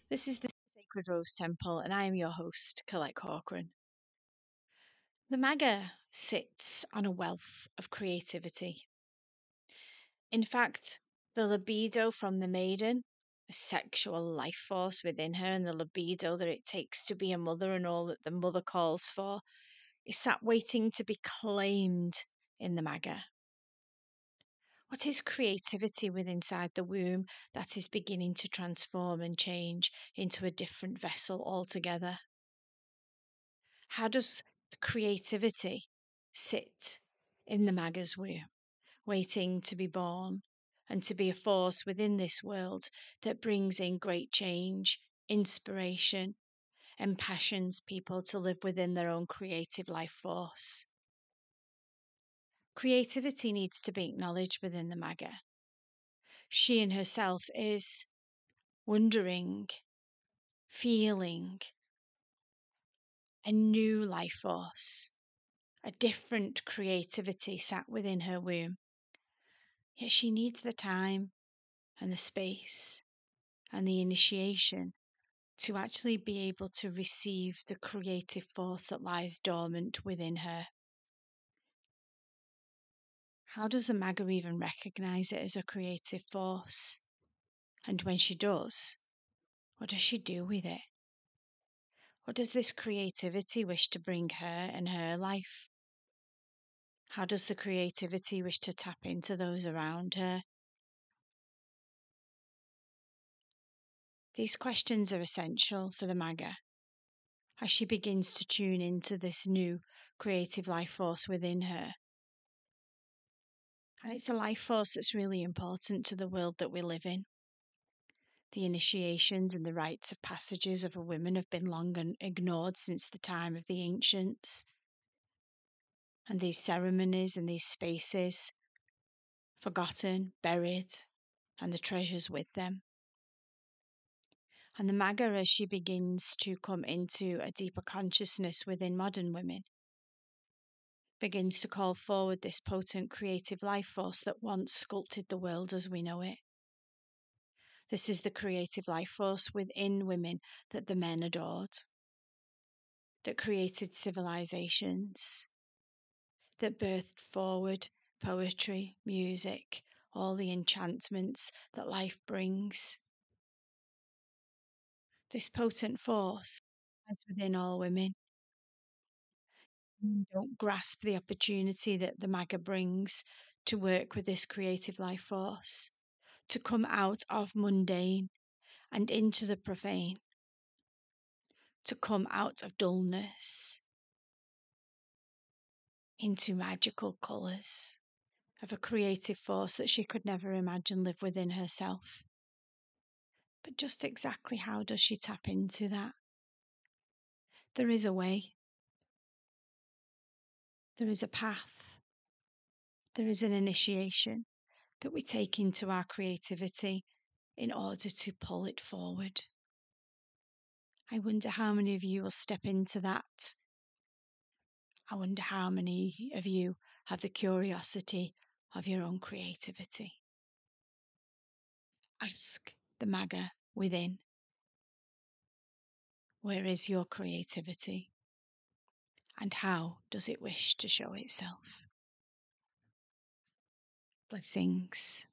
This is the Sacred Rose Temple, and I am your host, Colette Corcoran. The MAGA sits on a wealth of creativity. In fact, the libido from the maiden, a sexual life force within her, and the libido that it takes to be a mother and all that the mother calls for, is sat waiting to be claimed in the MAGA. What is creativity within inside the womb that is beginning to transform and change into a different vessel altogether? How does the creativity sit in the MAGA's womb, waiting to be born and to be a force within this world that brings in great change, inspiration, and passions people to live within their own creative life force? Creativity needs to be acknowledged within the MAGA. She in herself is wondering, feeling a new life force, a different creativity sat within her womb. Yet she needs the time and the space and the initiation to actually be able to receive the creative force that lies dormant within her. How does the MAGA even recognize it as a creative force? And when she does, what does she do with it? What does this creativity wish to bring her and her life? How does the creativity wish to tap into those around her? These questions are essential for the MAGA as she begins to tune into this new creative life force within her. And it's a life force that's really important to the world that we live in. The initiations and the rites of passages of a woman have been long ignored since the time of the ancients. And these ceremonies and these spaces, forgotten, buried, and the treasures with them. And the MAGA, as she begins to come into a deeper consciousness within modern women, begins to call forward this potent creative life force that once sculpted the world as we know it. This is the creative life force within women that the men adored, that created civilizations, that birthed forward poetry, music, all the enchantments that life brings. This potent force is within all women. Don't grasp the opportunity that the MAGA brings to work with this creative life force, to come out of mundane and into the profane, to come out of dullness into magical colours of a creative force that she could never imagine live within herself. But just exactly how does she tap into that? There is a way. There is a path. There is an initiation that we take into our creativity in order to pull it forward. I wonder how many of you will step into that. I wonder how many of you have the curiosity of your own creativity. Ask the MAGA within. Where is your creativity? And how does it wish to show itself? Blessings.